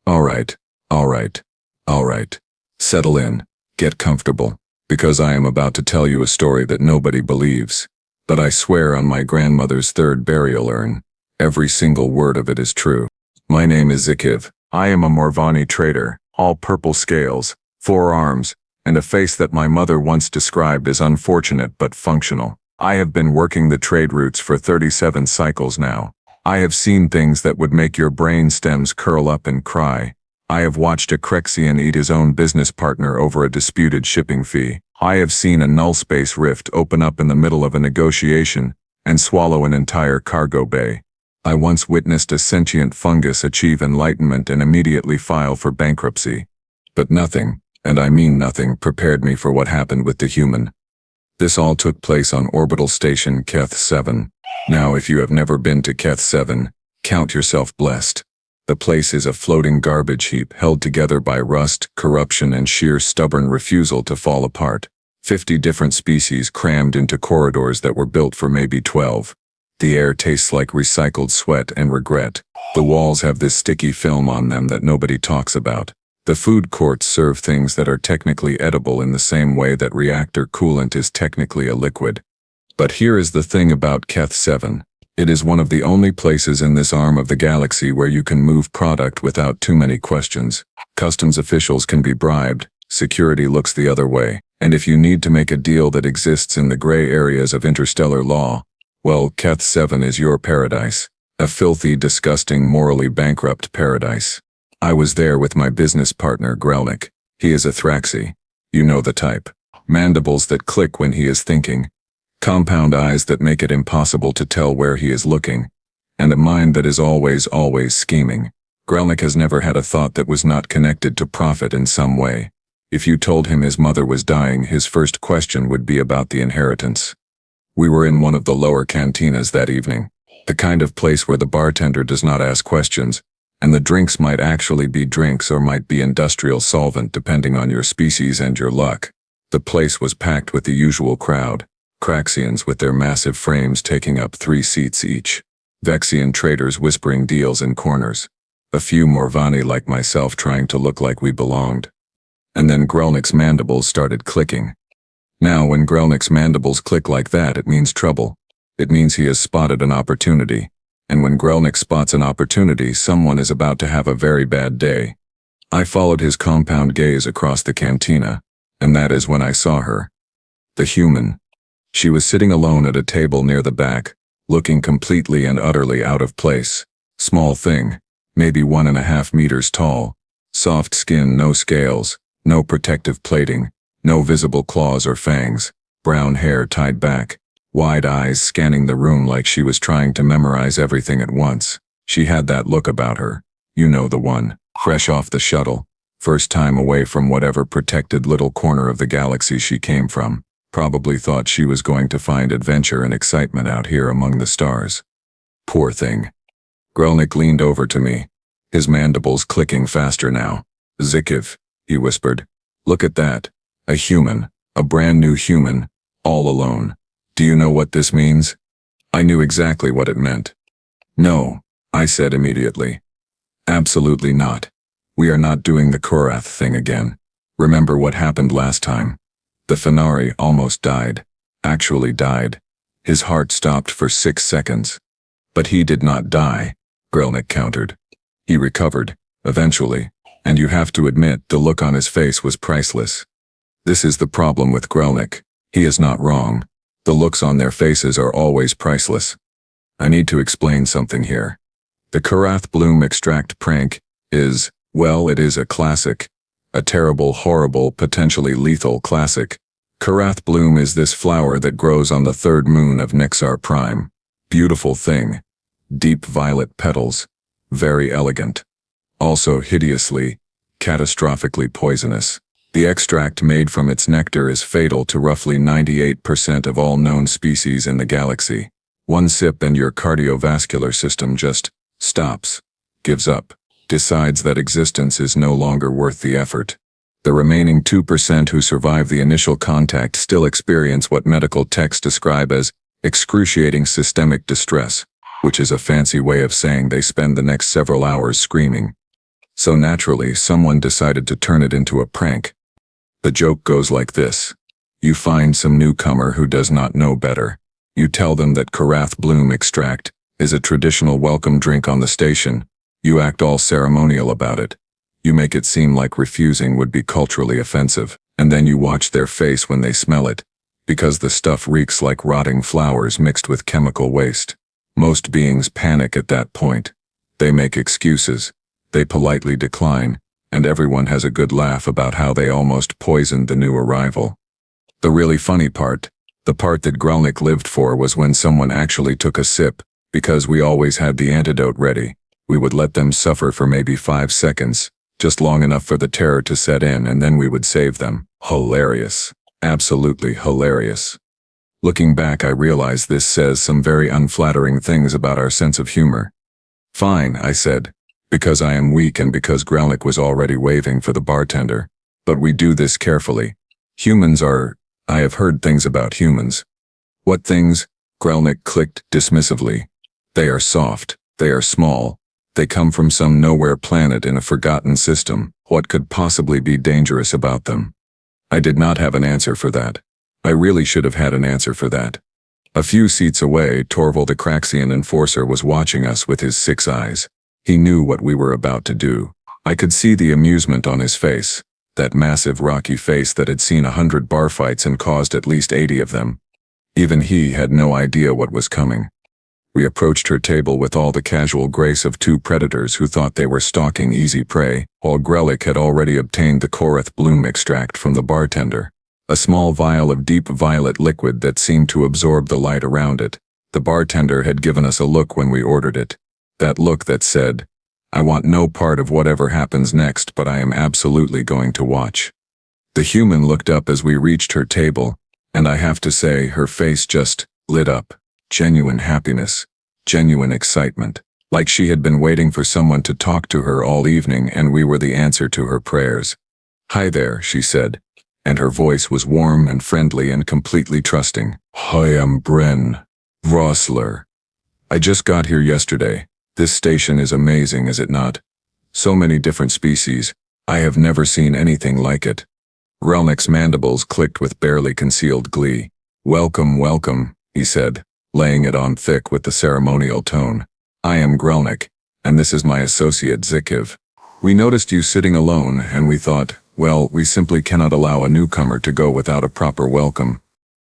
Alright, alright, alright. Settle in, get comfortable, because I am about to tell you a story that nobody believes. But I swear on my grandmother's third burial urn, every single word of it is true. My name is Zikkiv. I am a Morvani trader, all purple scales, 4 arms, and a face that my mother once described as unfortunate but functional. I have been working the trade routes for 37 cycles now. I have seen things that would make your brain stems curl up and cry. I have watched a Vexxian eat his own business partner over a disputed shipping fee. I have seen a null space rift open up in the middle of a negotiation and swallow an entire cargo bay. I once witnessed a sentient fungus achieve enlightenment and immediately file for bankruptcy. But nothing, and I mean nothing, prepared me for what happened with the human. This all took place on Orbital Station Keth-7. Now, if you have never been to Keth-7, count yourself blessed. The place is a floating garbage heap held together by rust, corruption, and sheer stubborn refusal to fall apart. 50 different species crammed into corridors that were built for maybe 12. The air tastes like recycled sweat and regret. The walls have this sticky film on them that nobody talks about. The food courts serve things that are technically edible in the same way that reactor coolant is technically a liquid. But here is the thing about Keth-7. It is one of the only places in this arm of the galaxy where you can move product without too many questions. Customs officials can be bribed, security looks the other way, and if you need to make a deal that exists in the gray areas of interstellar law, well, Keth-7 is your paradise. A filthy, disgusting, morally bankrupt paradise. I was there with my business partner Grelnik. He is a Thraxi. You know the type. Mandibles that click when he is thinking. Compound eyes that make it impossible to tell where he is looking, and a mind that is always scheming. Grelnik has never had a thought that was not connected to profit in some way. If you told him his mother was dying, his first question would be about the inheritance. We were in one of the lower cantinas that evening, the kind of place where the bartender does not ask questions, and the drinks might actually be drinks or might be industrial solvent depending on your species and your luck. The place was packed with the usual crowd. Craxians with their massive frames taking up 3 seats each. Vexxian traders whispering deals in corners. A few Morvani like myself trying to look like we belonged. And then Grelnik's mandibles started clicking. Now when Grelnik's mandibles click like that, it means trouble. It means he has spotted an opportunity. And when Grelnik spots an opportunity, someone is about to have a very bad day. I followed his compound gaze across the cantina, and that is when I saw her. The human. She was sitting alone at a table near the back, looking completely and utterly out of place. Small thing, maybe 1.5 meters tall. Soft skin, no scales, no protective plating, no visible claws or fangs. Brown hair tied back. Wide eyes scanning the room like she was trying to memorize everything at once. She had that look about her. You know the one. Fresh off the shuttle. First time away from whatever protected little corner of the galaxy she came from. Probably thought she was going to find adventure and excitement out here among the stars. Poor thing. Grelnik leaned over to me, his mandibles clicking faster now. Zikkiv, he whispered. Look at that. A human. A brand new human. All alone. Do you know what this means? I knew exactly what it meant. No, I said immediately. Absolutely not. We are not doing the Korrath thing again. Remember what happened last time. The Fenari almost died. Actually died. His heart stopped for 6 seconds. But he did not die, Grelnik countered. He recovered, eventually, and you have to admit the look on his face was priceless. This is the problem with Grelnik. He is not wrong. The looks on their faces are always priceless. I need to explain something here. The Korrath Bloom Extract prank is, well, it is a classic. A terrible, horrible, potentially lethal classic. Korrath Bloom is this flower that grows on the 3rd moon of Nexar Prime. Beautiful thing. Deep violet petals. Very elegant. Also hideously, catastrophically poisonous. The extract made from its nectar is fatal to roughly 98% of all known species in the galaxy. One sip and your cardiovascular system just stops, gives up. Decides that existence is no longer worth the effort. The remaining 2% who survive the initial contact still experience what medical texts describe as excruciating systemic distress, which is a fancy way of saying they spend the next several hours screaming. So naturally, someone decided to turn it into a prank. The joke goes like this. You find some newcomer who does not know better. You tell them that Korrath Bloom Extract is a traditional welcome drink on the station. You act all ceremonial about it. You make it seem like refusing would be culturally offensive, and then you watch their face when they smell it, because the stuff reeks like rotting flowers mixed with chemical waste. Most beings panic at that point. They make excuses. They politely decline, and everyone has a good laugh about how they almost poisoned the new arrival. The really funny part, the part that Grelnik lived for, was when someone actually took a sip, because we always had the antidote ready. We would let them suffer for maybe 5 seconds, just long enough for the terror to set in, and then we would save them. Hilarious. Absolutely hilarious. Looking back, I realize this says some very unflattering things about our sense of humor. Fine, I said, because I am weak and because Grelnik was already waving for the bartender. But we do this carefully. Humans are... I have heard things about humans. What things? Grelnik clicked dismissively. They are soft. They are small. They come from some nowhere planet in a forgotten system. What could possibly be dangerous about them? I did not have an answer for that. I really should have had an answer for that. A few seats away, Torvald the Craxian enforcer was watching us with his 6 eyes. He knew what we were about to do. I could see the amusement on his face, that massive rocky face that had seen 100 bar fights and caused at least 80 of them. Even he had no idea what was coming. We approached her table with all the casual grace of 2 predators who thought they were stalking easy prey, while Grelnik had already obtained the Korrath Bloom Extract from the bartender. A small vial of deep violet liquid that seemed to absorb the light around it. The bartender had given us a look when we ordered it. That look that said, I want no part of whatever happens next, but I am absolutely going to watch. The human looked up as we reached her table, and I have to say, her face just lit up. Genuine happiness. Genuine excitement. Like she had been waiting for someone to talk to her all evening and we were the answer to her prayers. Hi there, she said, and her voice was warm and friendly and completely trusting. I am Brenn Vossler. I just got here yesterday. This station is amazing, is it not? So many different species. I have never seen anything like it. Grelnik's mandibles clicked with barely concealed glee. Welcome, welcome, he said, laying it on thick with the ceremonial tone. I am Grelnik, and this is my associate Zikkiv. We noticed you sitting alone, and we thought, well, we simply cannot allow a newcomer to go without a proper welcome.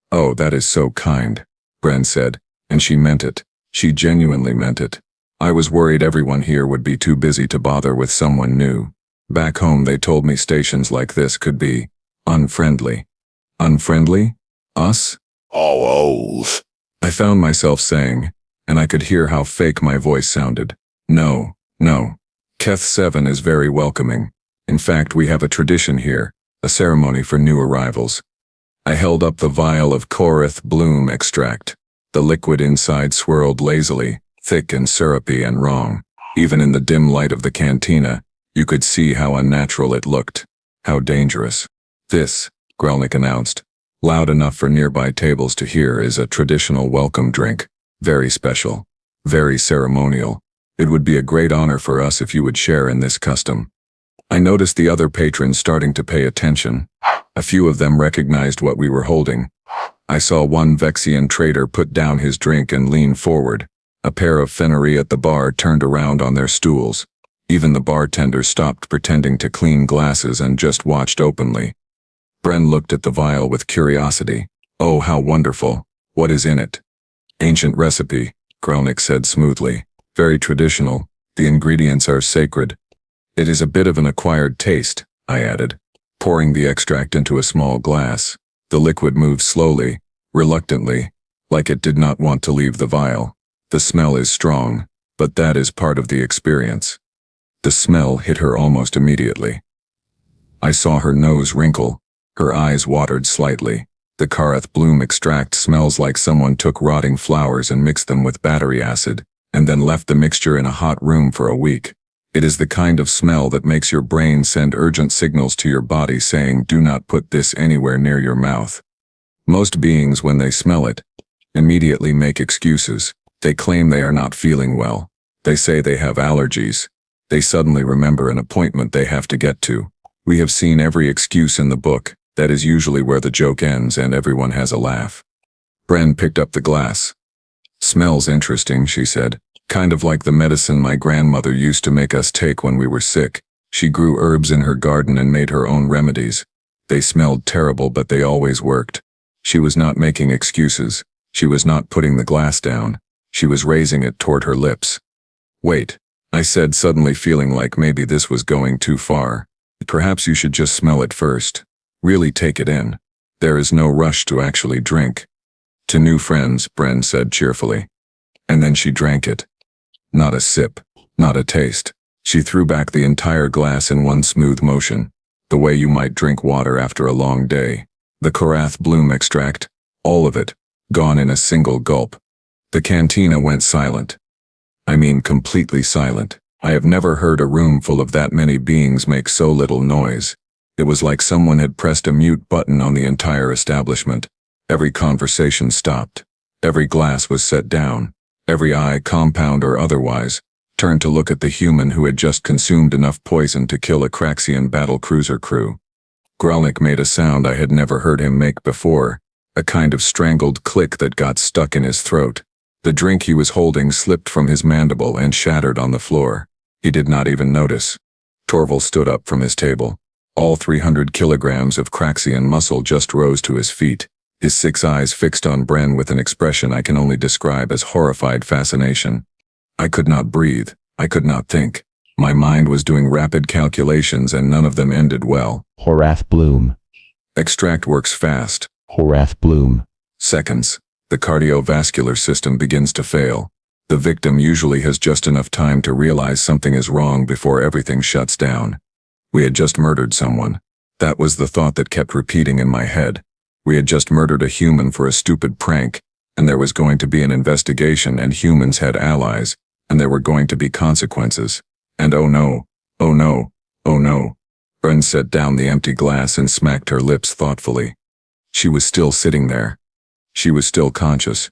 Oh, that is so kind, Brenn said, and she meant it. She genuinely meant it. I was worried everyone here would be too busy to bother with someone new. Back home they told me stations like this could be unfriendly. Unfriendly? Us? Oh. I found myself saying, and I could hear how fake my voice sounded. No. Keth-7 is very welcoming. In fact, we have a tradition here, a ceremony for new arrivals. I held up the vial of Korrath Bloom Extract. The liquid inside swirled lazily, thick and syrupy and wrong. Even in the dim light of the cantina, you could see how unnatural it looked. How dangerous. This, Grelnik announced, loud enough for nearby tables to hear, is a traditional welcome drink. Very special. Very ceremonial. It would be a great honor for us if you would share in this custom. I noticed the other patrons starting to pay attention. A few of them recognized what we were holding. I saw one Vexxian trader put down his drink and lean forward. A pair of Fennery at the bar turned around on their stools. Even the bartender stopped pretending to clean glasses and just watched openly. Brenn looked at the vial with curiosity. Oh, how wonderful. What is in it? Ancient recipe, Grelnik said smoothly. Very traditional. The ingredients are sacred. It is a bit of an acquired taste, I added, pouring the extract into a small glass. The liquid moved slowly, reluctantly, like it did not want to leave the vial. The smell is strong, but that is part of the experience. The smell hit her almost immediately. I saw her nose wrinkle. Her eyes watered slightly. The Korrath Bloom Extract smells like someone took rotting flowers and mixed them with battery acid, and then left the mixture in a hot room for a week. It is the kind of smell that makes your brain send urgent signals to your body saying, do not put this anywhere near your mouth. Most beings, when they smell it, immediately make excuses. They claim they are not feeling well. They say they have allergies. They suddenly remember an appointment they have to get to. We have seen every excuse in the book. That is usually where the joke ends and everyone has a laugh. Brenn picked up the glass. "Smells interesting," she said. "Kind of like the medicine my grandmother used to make us take when we were sick. She grew herbs in her garden and made her own remedies. They smelled terrible, but they always worked." She was not making excuses. She was not putting the glass down. She was raising it toward her lips. "Wait," I said, suddenly feeling like maybe this was going too far. "Perhaps you should just smell it first. Really take it in. There is no rush to actually drink." "To new friends," Brenn said cheerfully. And then she drank it. Not a sip, not a taste. She threw back the entire glass in one smooth motion, the way you might drink water after a long day. The Korrath Bloom Extract, all of it, gone in a single gulp. The cantina went silent. I mean completely silent. I have never heard a room full of that many beings make so little noise. It was like someone had pressed a mute button on the entire establishment. Every conversation stopped. Every glass was set down. Every eye, compound or otherwise, turned to look at the human who had just consumed enough poison to kill a Vexxian battlecruiser crew. Grelnik made a sound I had never heard him make before, a kind of strangled click that got stuck in his throat. The drink he was holding slipped from his mandible and shattered on the floor. He did not even notice. Torval stood up from his table. All 300 kilograms of Vexxian muscle just rose to his feet, his 6 eyes fixed on Brenn with an expression I can only describe as horrified fascination. I could not breathe. I could not think. My mind was doing rapid calculations and none of them ended well. Korrath Bloom Extract works fast. Korrath Bloom. Seconds. The cardiovascular system begins to fail. The victim usually has just enough time to realize something is wrong before everything shuts down. We had just murdered someone. That was the thought that kept repeating in my head. We had just murdered a human for a stupid prank, and there was going to be an investigation, and humans had allies, and there were going to be consequences. And oh no, oh no, oh no. Brenn set down the empty glass and smacked her lips thoughtfully. She was still sitting there. She was still conscious.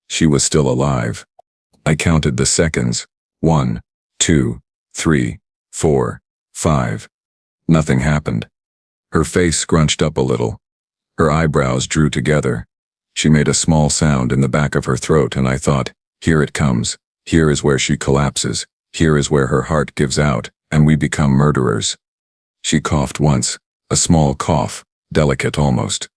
She was still alive. I counted the seconds. 1, 2, 3, 4, 5. Nothing happened. Her face scrunched up a little. Her eyebrows drew together. She made a small sound in the back of her throat, and I thought, here it comes. Here is where she collapses. Here is where her heart gives out, and we become murderers. She coughed once, a small cough, delicate almost.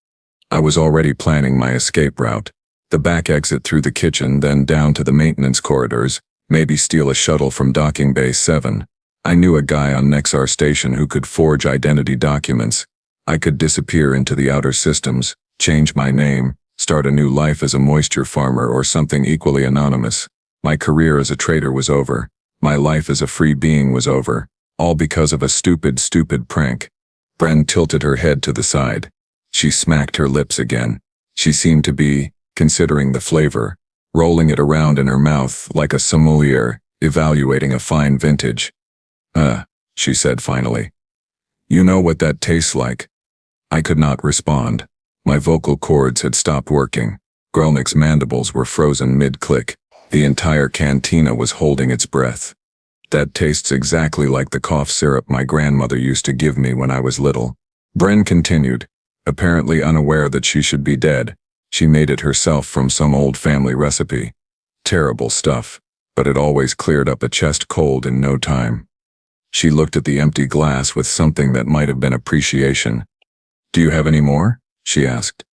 I was already planning my escape route. The back exit through the kitchen, then down to the maintenance corridors, maybe steal a shuttle from Docking Bay 7. I knew a guy on Nexar Station who could forge identity documents. I could disappear into the outer systems, change my name, start a new life as a moisture farmer or something equally anonymous. My career as a trader was over. My life as a free being was over, all because of a stupid prank. Brenn tilted her head to the side. She smacked her lips again. She seemed to be, considering the flavor, rolling it around in her mouth like a sommelier, evaluating a fine vintage. She said finally. "You know what that tastes like?" I could not respond. My vocal cords had stopped working. Grelnik's mandibles were frozen mid-click. The entire cantina was holding its breath. "That tastes exactly like the cough syrup my grandmother used to give me when I was little." Brenn continued, apparently unaware that she should be dead. She made it herself from some old family recipe. Terrible stuff, but it always cleared up a chest cold in no time. She looked at the empty glass with something that might have been appreciation. "Do you have any more?" she asked.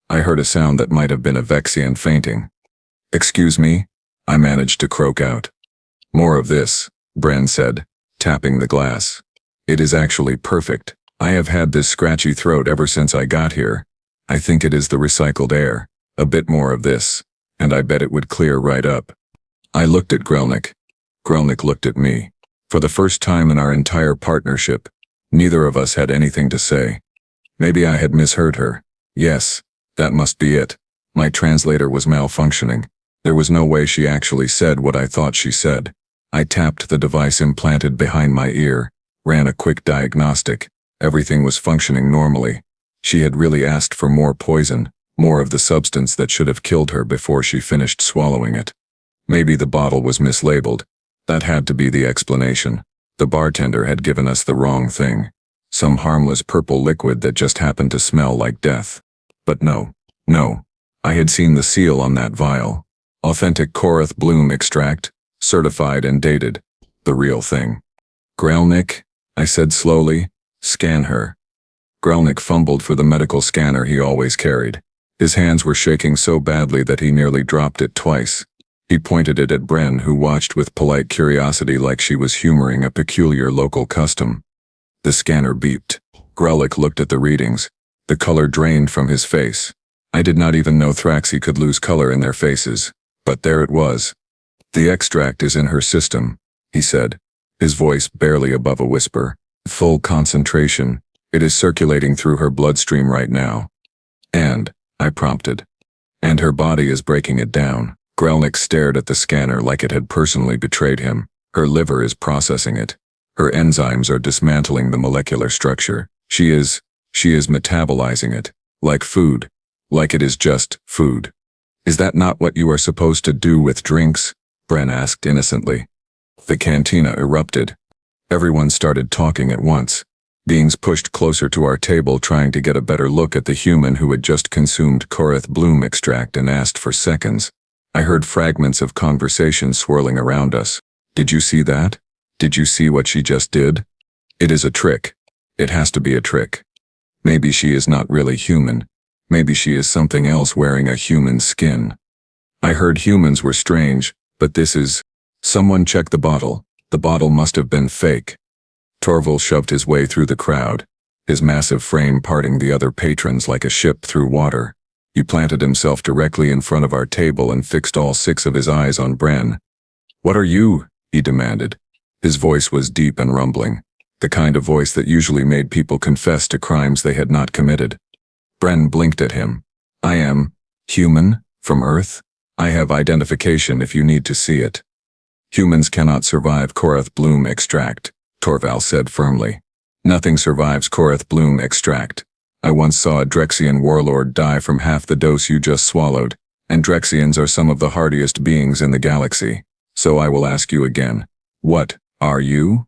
I heard a sound that might have been a Vexxian fainting. "Excuse me?" I managed to croak out. "More of this," Brenn said, tapping the glass. "It is actually perfect. I have had this scratchy throat ever since I got here. I think it is the recycled air. A bit more of this, and I bet it would clear right up." I looked at Grelnik. Grelnik looked at me. For the first time in our entire partnership, neither of us had anything to say. Maybe I had misheard her. Yes, that must be it. My translator was malfunctioning. There was no way she actually said what I thought she said. I tapped the device implanted behind my ear, ran a quick diagnostic. Everything was functioning normally. She had really asked for more poison, more of the substance that should have killed her before she finished swallowing it. Maybe the bottle was mislabeled. That had to be the explanation. The bartender had given us the wrong thing. Some harmless purple liquid that just happened to smell like death. But no. I had seen the seal on that vial. Authentic Korrath Bloom Extract, certified and dated. The real thing. Grelnik, I said slowly, scan her. Grelnik fumbled for the medical scanner he always carried. His hands were shaking so badly that he nearly dropped it twice. He pointed it at Brenn, who watched with polite curiosity like she was humoring a peculiar local custom. The scanner beeped. Grelnik looked at the readings. The color drained from his face. I did not even know Thraxi could lose color in their faces. But there it was. The extract is in her system, he said, his voice barely above a whisper. Full concentration. It is circulating through her bloodstream right now. And, I prompted. And her body is breaking it down. Grelnik stared at the scanner like it had personally betrayed him. Her liver is processing it. Her enzymes are dismantling the molecular structure. She is metabolizing it. Like food. Like it is just food. Is that not what you are supposed to do with drinks? Brenn asked innocently. The cantina erupted. Everyone started talking at once. Beings pushed closer to our table trying to get a better look at the human who had just consumed Korrath Bloom Extract and asked for seconds. I heard fragments of conversation swirling around us. Did you see that? Did you see what she just did? It is a trick. It has to be a trick. Maybe she is not really human. Maybe she is something else wearing a human skin. I heard humans were strange, but this is... Someone check the bottle. The bottle must have been fake. Torval shoved his way through the crowd, his massive frame parting the other patrons like a ship through water. He planted himself directly in front of our table and fixed all 6 of his eyes on Brenn. "What are you?" he demanded. His voice was deep and rumbling, the kind of voice that usually made people confess to crimes they had not committed. Brenn blinked at him. "I am human, from Earth. I have identification if you need to see it." "Humans cannot survive Korrath Bloom Extract," Torval said firmly. "Nothing survives Korrath Bloom Extract. I once saw a Drexxian warlord die from half the dose you just swallowed, and Drexxians are some of the hardiest beings in the galaxy. So I will ask you again. What are you?"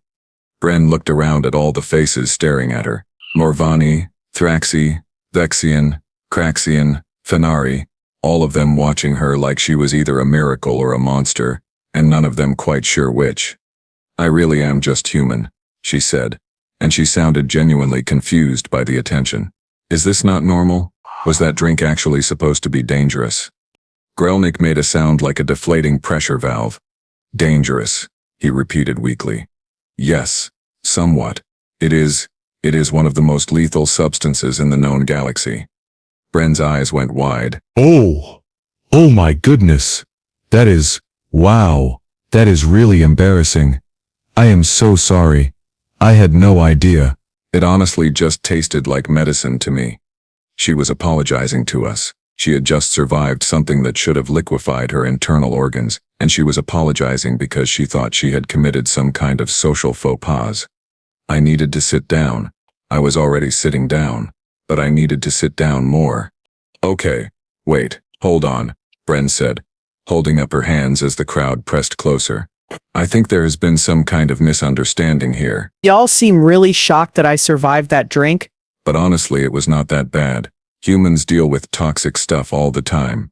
Brenn looked around at all the faces staring at her. Morvani, Thraxi, Vexxian, Craxian, Fenari, all of them watching her like she was either a miracle or a monster, and none of them quite sure which. "I really am just human," she said, and she sounded genuinely confused by the attention. "Is this not normal? Was that drink actually supposed to be dangerous?" Grelnik made a sound like a deflating pressure valve. "Dangerous," he repeated weakly. "Yes, somewhat. It is one of the most lethal substances in the known galaxy." Brenn's eyes went wide. Oh my goodness. That is, wow, that is really embarrassing. I am so sorry. I had no idea. It honestly just tasted like medicine to me. She was apologizing to us. She had just survived something that should have liquefied her internal organs, and she was apologizing because she thought she had committed some kind of social faux pas. I needed to sit down. I was already sitting down, but I needed to sit down more. "Okay, wait, hold on," Brenn said, holding up her hands as the crowd pressed closer. "I think there has been some kind of misunderstanding here." Y'all seem really shocked that I survived that drink. But honestly, it was not that bad. Humans deal with toxic stuff all the time.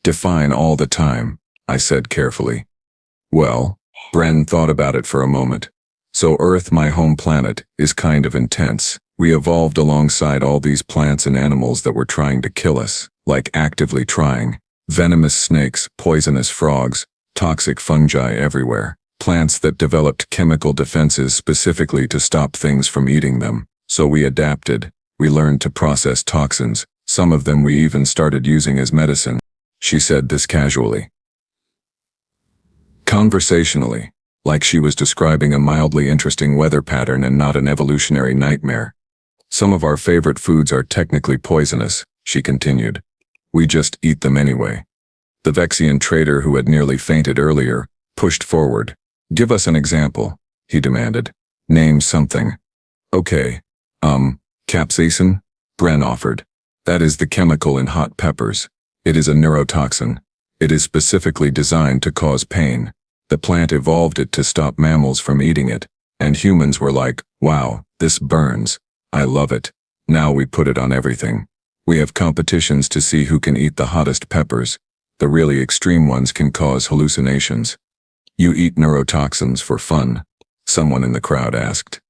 "Define all the time," I said carefully. "Well," Brenn thought about it for a moment. "So Earth, my home planet, is kind of intense. We evolved alongside all these plants and animals that were trying to kill us, like actively trying. Venomous snakes, poisonous frogs, toxic fungi everywhere. Plants that developed chemical defenses specifically to stop things from eating them. So we adapted. We learned to process toxins. Some of them we even started using as medicine." She said this casually, conversationally, like she was describing a mildly interesting weather pattern and not an evolutionary nightmare. "Some of our favorite foods are technically poisonous," she continued. "We just eat them anyway." The Vexxian trader who had nearly fainted earlier pushed forward. "Give us an example," he demanded. "Name something." "Okay. Capsaicin?" Brenn offered. "That is the chemical in hot peppers. It is a neurotoxin. It is specifically designed to cause pain. The plant evolved it to stop mammals from eating it, And humans were like, wow, this burns. I love it. Now we put it on everything. We have competitions to see who can eat the hottest peppers. The really extreme ones can cause hallucinations. You eat neurotoxins for fun? Someone in the crowd asked.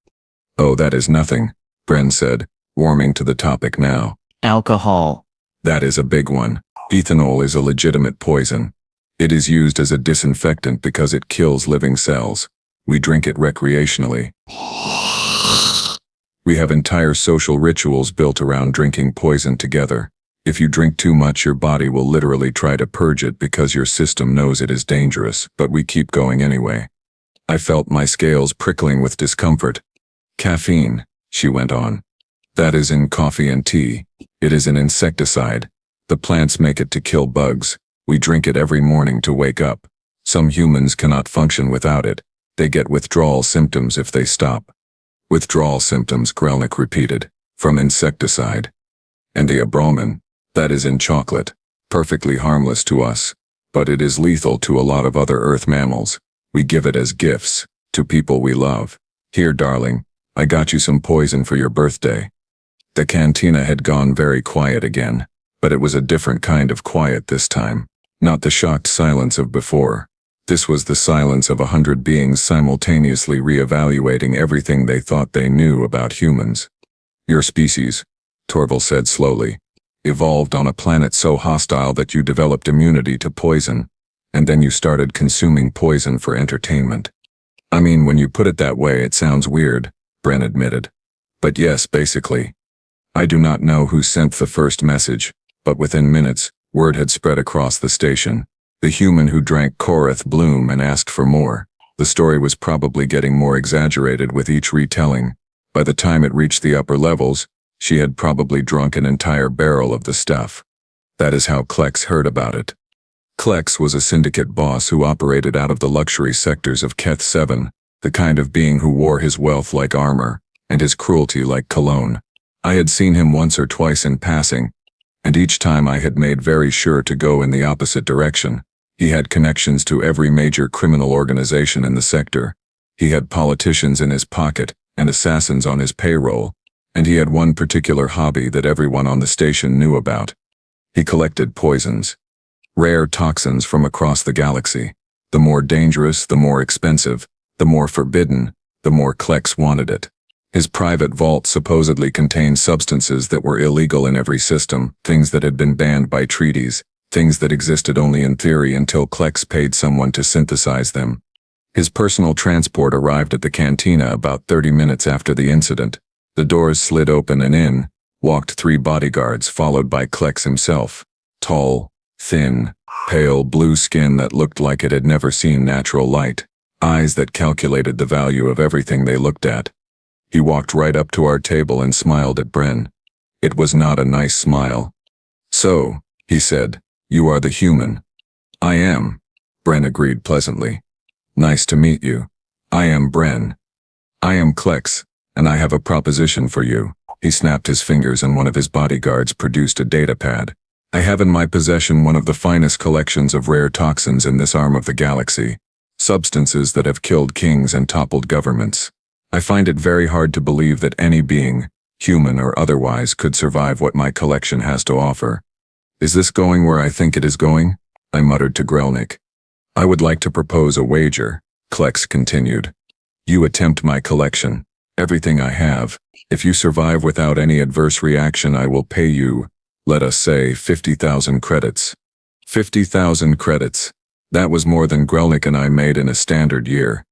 Oh, that is nothing, Brenn said, warming to the topic now. Alcohol. That is a big one. Ethanol is a legitimate poison. It is used as a disinfectant because it kills living cells. We drink it recreationally. We have entire social rituals built around drinking poison together. If you drink too much, your body will literally try to purge it because your system knows it is dangerous, but we keep going anyway. I felt my scales prickling with discomfort. Caffeine, she went on. That is in coffee and tea. It is an insecticide. The plants make it to kill bugs. We drink it every morning to wake up. Some humans cannot function without it. They get withdrawal symptoms if they stop. Withdrawal symptoms, Grelnik repeated, from insecticide. And the abromin, that is in chocolate, perfectly harmless to us, but it is lethal to a lot of other earth mammals. We give it as gifts, to people we love. Here, darling, I got you some poison for your birthday. The cantina had gone very quiet again, but it was a different kind of quiet this time, not the shocked silence of before. This was the silence of 100 beings simultaneously re-evaluating everything they thought they knew about humans. Your species, Torval said slowly, evolved on a planet so hostile that you developed immunity to poison, and then you started consuming poison for entertainment. I mean, when you put it that way, it sounds weird, Brenn admitted. But yes, basically. I do not know who sent the first message, but within minutes, word had spread across the station. The human who drank Korrath Bloom and asked for more. The story was probably getting more exaggerated with each retelling. By the time it reached the upper levels, she had probably drunk an entire barrel of the stuff. That is how Klexx heard about it. Klexx was a syndicate boss who operated out of the luxury sectors of Keth-7, the kind of being who wore his wealth like armor, and his cruelty like cologne. I had seen him once or twice in passing, and each time I had made very sure to go in the opposite direction. He had connections to every major criminal organization in the sector. He had politicians in his pocket and assassins on his payroll, and he had one particular hobby that everyone on the station knew about. He collected poisons. Rare toxins from across the galaxy. The more dangerous, the more expensive, the more forbidden, the more Klexx wanted it. His private vault supposedly contained substances that were illegal in every system, things that had been banned by treaties, things that existed only in theory until Klexx paid someone to synthesize them. His personal transport arrived at the cantina about 30 minutes after the incident. The doors slid open and in walked 3 bodyguards followed by Klexx himself. Tall, thin, pale blue skin that looked like it had never seen natural light. Eyes that calculated the value of everything they looked at. He walked right up to our table and smiled at Brenn. It was not a nice smile. So, he said, you are the human. I am, Brenn agreed pleasantly. Nice to meet you. I am Brenn. I am Klexx, and I have a proposition for you. He snapped his fingers and one of his bodyguards produced a datapad. I have in my possession one of the finest collections of rare toxins in this arm of the galaxy. Substances that have killed kings and toppled governments. I find it very hard to believe that any being, human or otherwise, could survive what my collection has to offer. Is this going where I think it is going? I muttered to Grelnik. I would like to propose a wager, Klexx continued. You attempt my collection, everything I have. If you survive without any adverse reaction, I will pay you, let us say, 50,000 credits. 50,000 credits. That was more than Grelnik and I made in a standard year.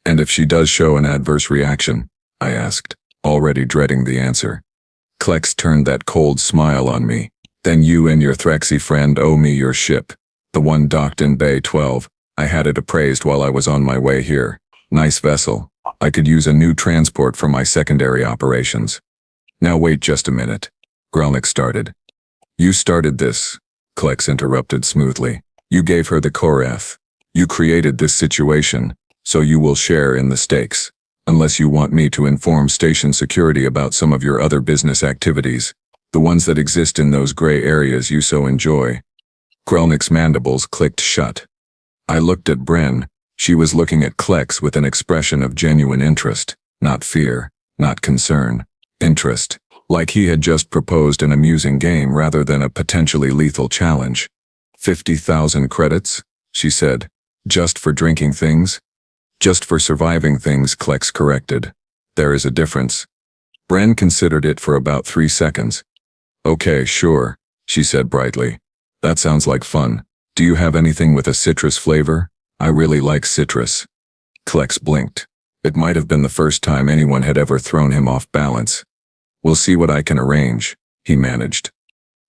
And if she does show an adverse reaction? I asked, already dreading the answer. Klexx turned that cold smile on me. Then you and your Threxy friend owe me your ship. The one docked in Bay 12. I had it appraised while I was on my way here. Nice vessel. I could use a new transport for my secondary operations. Now wait just a minute. Grelnik started. You started this, Klexx interrupted smoothly. You gave her the Korrath. You created this situation, so you will share in the stakes. Unless you want me to inform station security about some of your other business activities. The ones that exist in those gray areas you so enjoy. Grelnik's mandibles clicked shut. I looked at Brenn, She was looking at Klexx with an expression of genuine interest, not fear, not concern. Interest, like he had just proposed an amusing game rather than a potentially lethal challenge. 50,000 credits, she said. Just for drinking things? Just for surviving things, Klexx corrected. There is a difference. Brenn considered it for about 3 seconds. Okay, sure, she said brightly. That sounds like fun. Do you have anything with a citrus flavor? I really like citrus. Klexx blinked. It might have been the first time anyone had ever thrown him off balance. We'll see what I can arrange, he managed.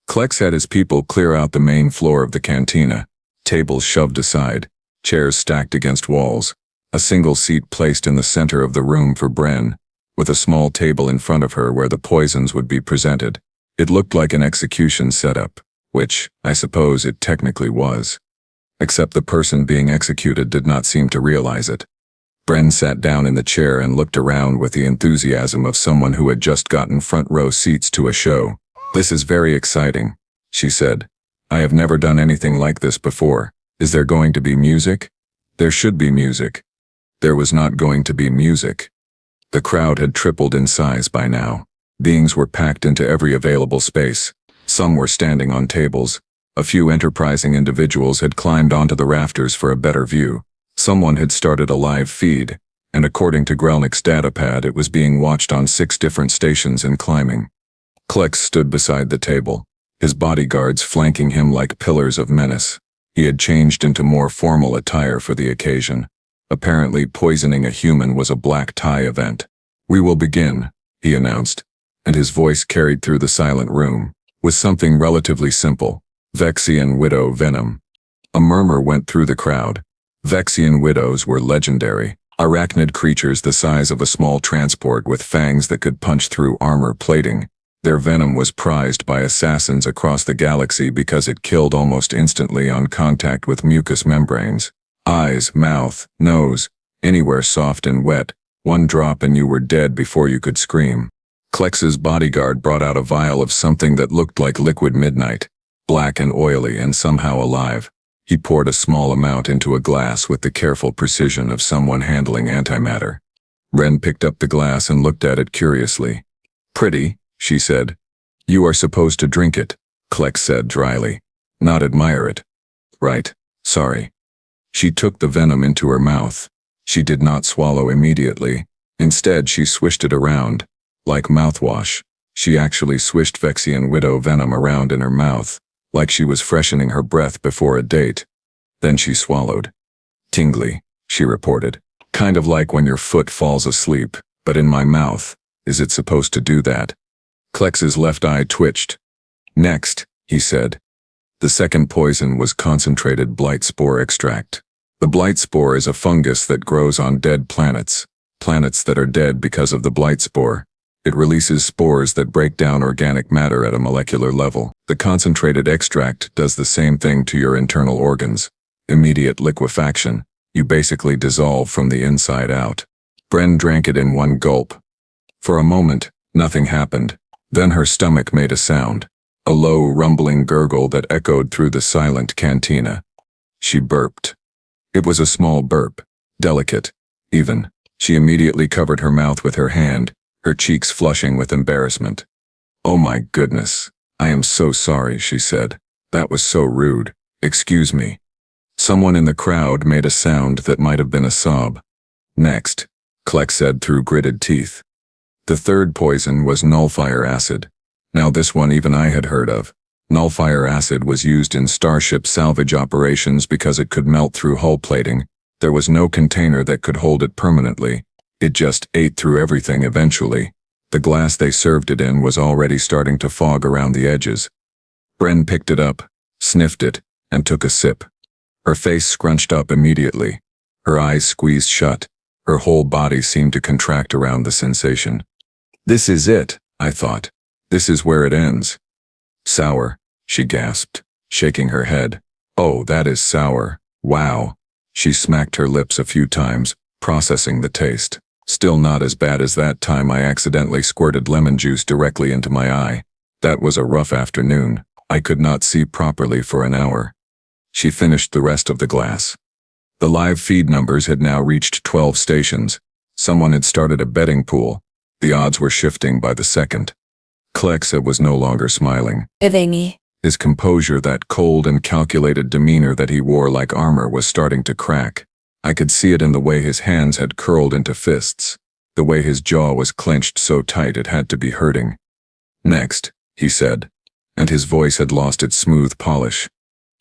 Klexx had his people clear out the main floor of the cantina, tables shoved aside, chairs stacked against walls, a single seat placed in the center of the room for Brenn, with a small table in front of her where the poisons would be presented. It looked like an execution setup, which, I suppose it technically was. Except the person being executed did not seem to realize it. Brenn sat down in the chair and looked around with the enthusiasm of someone who had just gotten front row seats to a show. This is very exciting, she said. I have never done anything like this before. Is there going to be music? There should be music. There was not going to be music. The crowd had tripled in size by now. Beings were packed into every available space. Some were standing on tables. A few enterprising individuals had climbed onto the rafters for a better view. Someone had started a live feed, and according to Grelnik's datapad, it was being watched on 6 different stations and climbing. Klexx stood beside the table, his bodyguards flanking him like pillars of menace. He had changed into more formal attire for the occasion. Apparently, poisoning a human was a black tie event. We will begin, he announced, and his voice carried through the silent room, with something relatively simple: Vexxian Widow Venom. A murmur went through the crowd. Vexxian widows were legendary, arachnid creatures the size of a small transport with fangs that could punch through armor plating. Their venom was prized by assassins across the galaxy because it killed almost instantly on contact with mucous membranes. Eyes, mouth, nose, anywhere soft and wet, 1 drop and you were dead before you could scream. Klexx's bodyguard brought out a vial of something that looked like liquid midnight, black and oily and somehow alive. He poured a small amount into a glass with the careful precision of someone handling antimatter. Brenn picked up the glass and looked at it curiously. Pretty, she said. You are supposed to drink it, Klexx said dryly. Not admire it. Right, sorry. She took the venom into her mouth. She did not swallow immediately. Instead, she swished it around. Like mouthwash, she actually swished Vexxian Widow venom around in her mouth, like she was freshening her breath before a date. Then she swallowed. Tingly, she reported. Kind of like when your foot falls asleep, but in my mouth. Is it supposed to do that? Klexx's left eye twitched. Next, he said. The second poison was concentrated Blightspore Extract. The Blightspore is a fungus that grows on dead planets that are dead because of the Blightspore. It releases spores that break down organic matter at a molecular level. The concentrated extract does the same thing to your internal organs. Immediate liquefaction. You basically dissolve from the inside out. Brenn drank it in 1 gulp. For a moment, nothing happened. Then her stomach made a sound. A low, rumbling gurgle that echoed through the silent cantina. She burped. It was a small burp. Delicate. Even. She immediately covered her mouth with her hand, her cheeks flushing with embarrassment. Oh my goodness. I am so sorry, she said. That was so rude. Excuse me. Someone in the crowd made a sound that might have been a sob. Next, Klexx said through gritted teeth. The third poison was Nullfire Acid. Now this one even I had heard of. Nullfire Acid was used in starship salvage operations because it could melt through hull plating. There was no container that could hold it permanently. It just ate through everything eventually. The glass they served it in was already starting to fog around the edges. Brenn picked it up, sniffed it, and took a sip. Her face scrunched up immediately. Her eyes squeezed shut. Her whole body seemed to contract around the sensation. This is it, I thought. This is where it ends. Sour, she gasped, shaking her head. Oh, that is sour. Wow. She smacked her lips a few times, processing the taste. Still not as bad as that time I accidentally squirted lemon juice directly into my eye. That was a rough afternoon. I could not see properly for an hour. She finished the rest of the glass. The live feed numbers had now reached 12 stations. Someone had started a betting pool. The odds were shifting by the second. Klexx was no longer smiling. His composure, that cold and calculated demeanor that he wore like armor, was starting to crack. I could see it in the way his hands had curled into fists, the way his jaw was clenched so tight it had to be hurting. "Next," he said, and his voice had lost its smooth polish.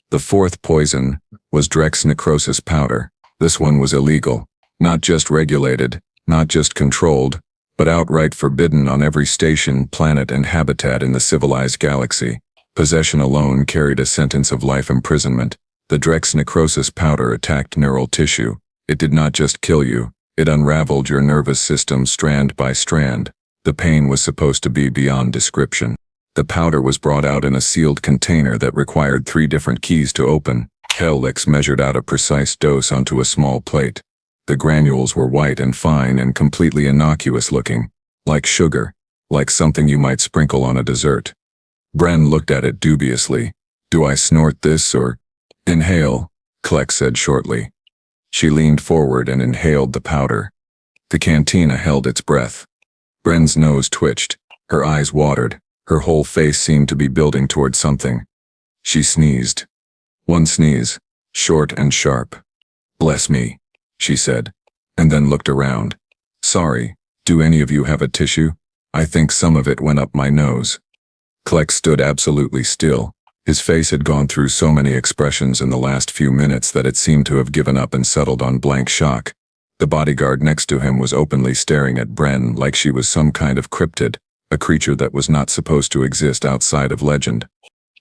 The fourth poison was Drexx Necrosis powder. This one was illegal, not just regulated, not just controlled, but outright forbidden on every station, planet, and habitat in the civilized galaxy. Possession alone carried a sentence of life imprisonment. The Drexx Necrosis powder attacked neural tissue. It did not just kill you, it unraveled your nervous system strand by strand. The pain was supposed to be beyond description. The powder was brought out in a sealed container that required 3 different keys to open. Klexx measured out a precise dose onto a small plate. The granules were white and fine and completely innocuous looking, like sugar, like something you might sprinkle on a dessert. Brenn looked at it dubiously. "Do I snort this or inhale?" Klexx said shortly. She leaned forward and inhaled the powder. The cantina held its breath. Brenn's nose twitched. Her eyes watered. Her whole face seemed to be building toward something. She sneezed. One sneeze, short and sharp. "Bless me," she said, and then looked around. "Sorry, do any of you have a tissue? I think some of it went up my nose." Klexx stood absolutely still. His face had gone through so many expressions in the last few minutes that it seemed to have given up and settled on blank shock. The bodyguard next to him was openly staring at Brenn like she was some kind of cryptid, a creature that was not supposed to exist outside of legend.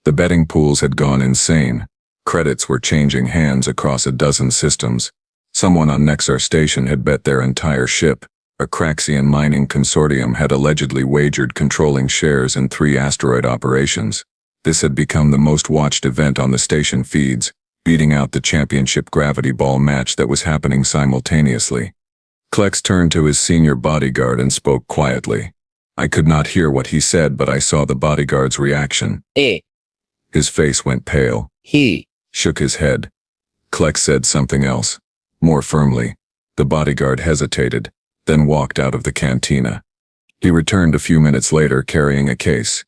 The betting pools had gone insane. Credits were changing hands across a dozen systems. Someone on Nexar Station had bet their entire ship. A Craxian mining consortium had allegedly wagered controlling shares in 3 asteroid operations. This had become the most watched event on the station feeds, beating out the championship gravity ball match that was happening simultaneously. Klexx turned to his senior bodyguard and spoke quietly. I could not hear what he said, but I saw the bodyguard's reaction. His face went pale. He shook his head. Klexx said something else, more firmly. The bodyguard hesitated, then walked out of the cantina. He returned a few minutes later carrying a case.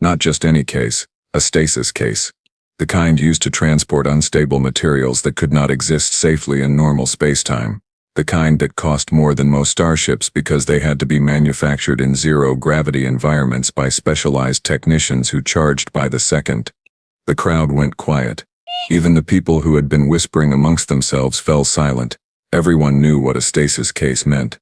Not just any case, a stasis case. The kind used to transport unstable materials that could not exist safely in normal spacetime. The kind that cost more than most starships because they had to be manufactured in zero-gravity environments by specialized technicians who charged by the second. The crowd went quiet. Even the people who had been whispering amongst themselves fell silent. Everyone knew what a stasis case meant.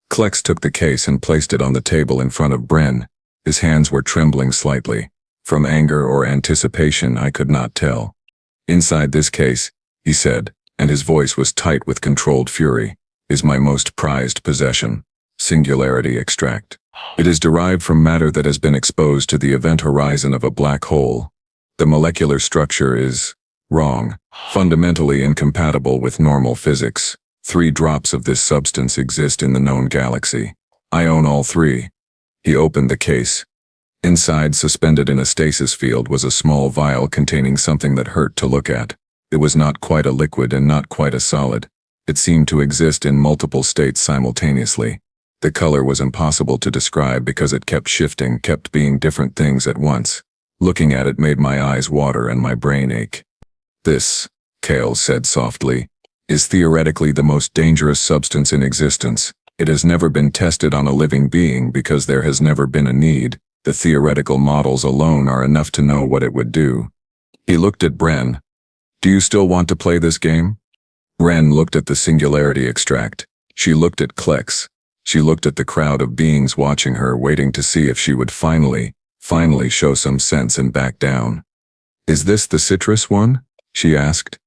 Klexx took the case and placed it on the table in front of Brenn. His hands were trembling slightly. From anger or anticipation, I could not tell. "Inside this case," he said, and his voice was tight with controlled fury, "is my most prized possession, Singularity Extract. It is derived from matter that has been exposed to the event horizon of a black hole. The molecular structure is wrong, fundamentally incompatible with normal physics. 3 drops of this substance exist in the known galaxy. I own all 3. He opened the case. Inside, suspended in a stasis field, was a small vial containing something that hurt to look at. It was not quite a liquid and not quite a solid. It seemed to exist in multiple states simultaneously. The color was impossible to describe because it kept shifting, kept being different things at once. Looking at it made my eyes water and my brain ache. "This," Kale said softly, "is theoretically the most dangerous substance in existence. It has never been tested on a living being because there has never been a need. The theoretical models alone are enough to know what it would do." He looked at Brenn. "Do you still want to play this game?" Brenn looked at the Singularity Extract. She looked at Klexx. She looked at the crowd of beings watching her, waiting to see if she would finally show some sense and back down. "Is this the citrus one?" she asked.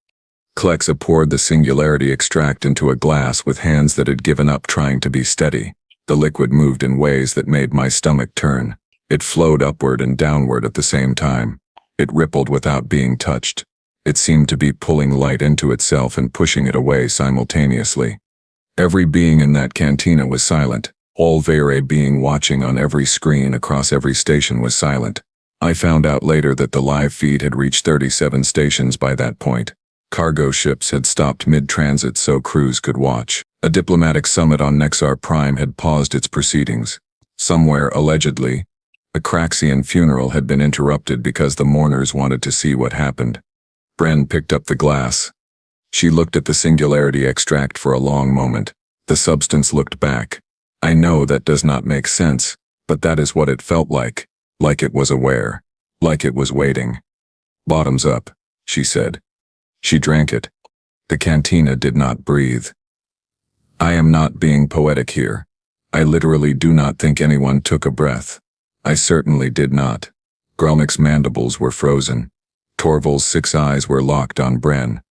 Klexx poured the Singularity Extract into a glass with hands that had given up trying to be steady. The liquid moved in ways that made my stomach turn. It flowed upward and downward at the same time. It rippled without being touched. It seemed to be pulling light into itself and pushing it away simultaneously. Every being in that cantina was silent. All Vere being watching on every screen across every station was silent. I found out later that the live feed had reached 37 stations by that point. Cargo ships had stopped mid-transit so crews could watch. A diplomatic summit on Nexar Prime had paused its proceedings. Somewhere, allegedly, a Craxian funeral had been interrupted because the mourners wanted to see what happened. Brenn picked up the glass. She looked at the Singularity Extract for a long moment. The substance looked back. I know that does not make sense, but that is what it felt like it was aware, like it was waiting. Bottoms up, she said. She drank it. The cantina did not breathe. I am not being poetic here. I literally do not think anyone took a breath. I certainly did not. Grelnik's mandibles were frozen. Torval's 6 eyes were locked on Brenn.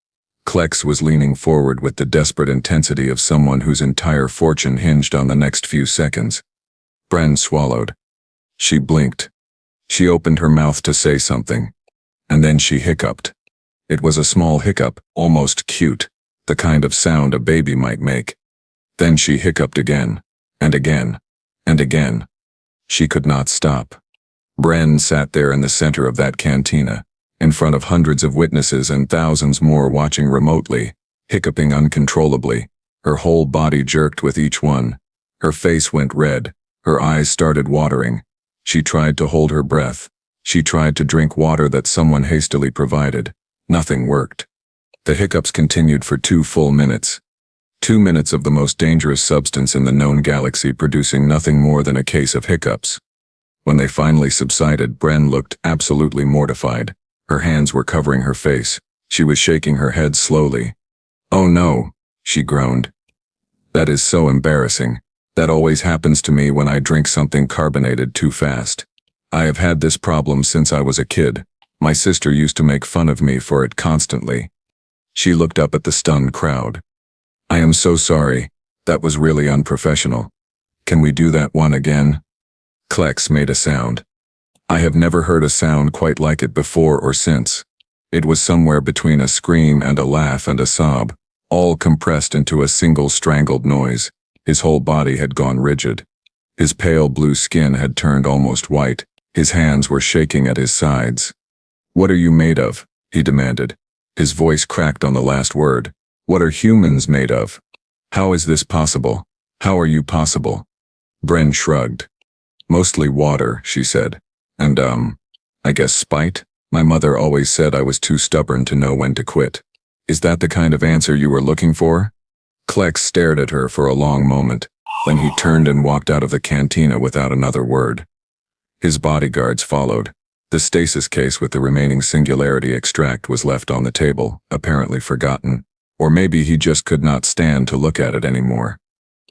Klexx was leaning forward with the desperate intensity of someone whose entire fortune hinged on the next few seconds. Brenn swallowed. She blinked. She opened her mouth to say something. And then she hiccuped. It was a small hiccup, almost cute, the kind of sound a baby might make. Then she hiccuped again, and again, and again. She could not stop. Brenn sat there in the center of that cantina, in front of hundreds of witnesses and thousands more watching remotely, hiccuping uncontrollably. Her whole body jerked with each one. Her face went red. Her eyes started watering. She tried to hold her breath. She tried to drink water that someone hastily provided. Nothing worked. The hiccups continued for 2 full minutes. 2 minutes of the most dangerous substance in the known galaxy producing nothing more than a case of hiccups. When they finally subsided, Brenn looked absolutely mortified. Her hands were covering her face. She was shaking her head slowly. "Oh no," she groaned. "That is so embarrassing. That always happens to me when I drink something carbonated too fast. I have had this problem since I was a kid. My sister used to make fun of me for it constantly." She looked up at the stunned crowd. "I am so sorry. That was really unprofessional. Can we do that one again?" Klexx made a sound. I have never heard a sound quite like it before or since. It was somewhere between a scream and a laugh and a sob, all compressed into a single strangled noise. His whole body had gone rigid. His pale blue skin had turned almost white. His hands were shaking at his sides. "What are you made of?" he demanded. His voice cracked on the last word. "What are humans made of? How is this possible? How are you possible?" Brenn shrugged. "Mostly water," she said. "And, I guess spite? My mother always said I was too stubborn to know when to quit." "Is that the kind of answer you were looking for?" Klexx stared at her for a long moment. Then he turned and walked out of the cantina without another word. His bodyguards followed. The stasis case with the remaining Singularity Extract was left on the table, apparently forgotten. Or maybe he just could not stand to look at it anymore.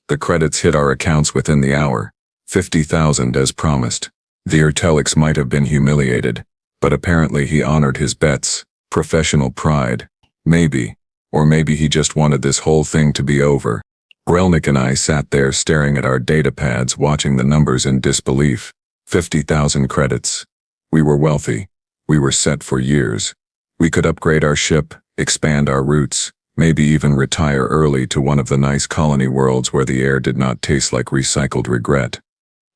The credits hit our accounts within the hour. 50,000 as promised. The Ertelix might have been humiliated, but apparently he honored his bets. Professional pride. Maybe. Or maybe he just wanted this whole thing to be over. Grelnik and I sat there staring at our data pads, watching the numbers in disbelief. 50,000 credits. We were wealthy. We were set for years. We could upgrade our ship, expand our routes, maybe even retire early to one of the nice colony worlds where the air did not taste like recycled regret.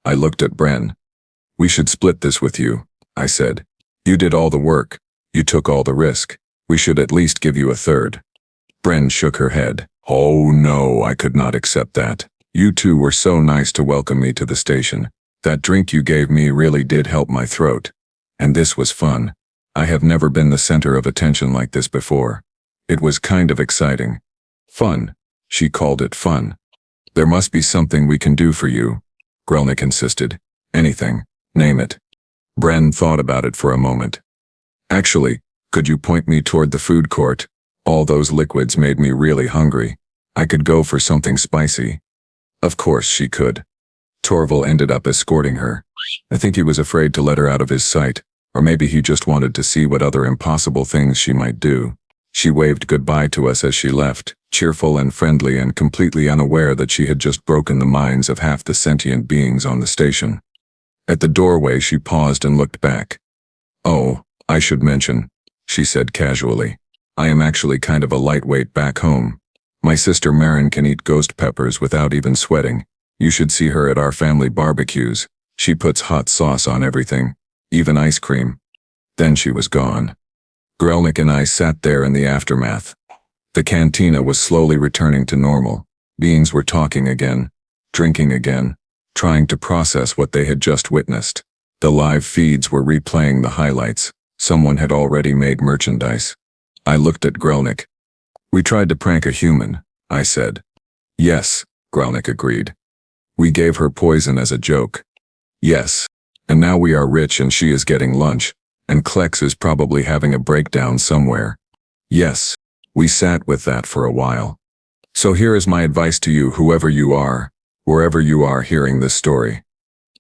I looked at Brenn. "We should split this with you," I said. "You did all the work. You took all the risk. We should at least give you a third." Brenn shook her head. "Oh no, I could not accept that. You two were so nice to welcome me to the station. That drink you gave me really did help my throat. And this was fun. I have never been the center of attention like this before. It was kind of exciting. Fun." She called it fun. "There must be something we can do for you," Grelnik insisted. "Anything. Name it." Brenn thought about it for a moment. "Actually, could you point me toward the food court? All those liquids made me really hungry. I could go for something spicy." Of course she could. Torval ended up escorting her. I think he was afraid to let her out of his sight, or maybe he just wanted to see what other impossible things she might do. She waved goodbye to us as she left, cheerful and friendly and completely unaware that she had just broken the minds of half the sentient beings on the station. At the doorway she paused and looked back. "Oh, I should mention," she said casually. "I am actually kind of a lightweight back home. My sister Marin can eat ghost peppers without even sweating. You should see her at our family barbecues. She puts hot sauce on everything, even ice cream." Then she was gone. Grelnik and I sat there in the aftermath. The cantina was slowly returning to normal. Beings were talking again, drinking again, trying to process what they had just witnessed. The live feeds were replaying the highlights. Someone had already made merchandise. I looked at Grelnik. "We tried to prank a human," I said. "Yes," Grelnik agreed. "We gave her poison as a joke." "Yes. And now we are rich and she is getting lunch, and Klexx is probably having a breakdown somewhere." "Yes. We sat with that for a while. So here is my advice to you, whoever you are, wherever you are hearing this story.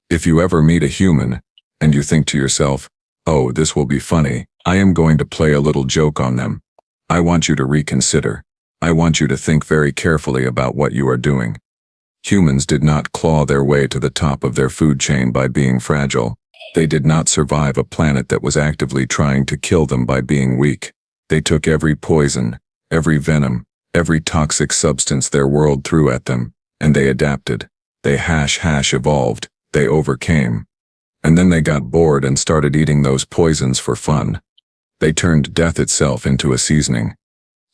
If you ever meet a human, and you think to yourself, oh, this will be funny, I am going to play a little joke on them, I want you to reconsider. I want you to think very carefully about what you are doing. Humans did not claw their way to the top of their food chain by being fragile. They did not survive a planet that was actively trying to kill them by being weak. They took every poison, every venom, every toxic substance their world threw at them, and they adapted. They evolved. They overcame. And then they got bored and started eating those poisons for fun. They turned death itself into a seasoning.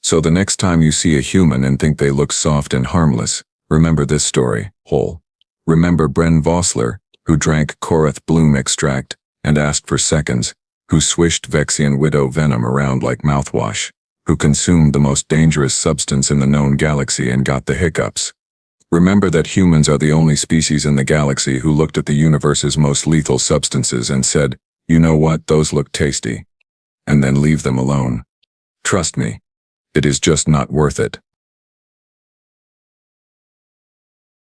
So the next time you see a human and think they look soft and harmless, remember this story, whole. Remember Brenn Vossler, who drank Korrath Bloom Extract and asked for seconds, who swished Vexxian widow venom around like mouthwash, who consumed the most dangerous substance in the known galaxy and got the hiccups. Remember that humans are the only species in the galaxy who looked at the universe's most lethal substances and said, you know what, those look tasty. And then leave them alone. Trust me, it is just not worth it.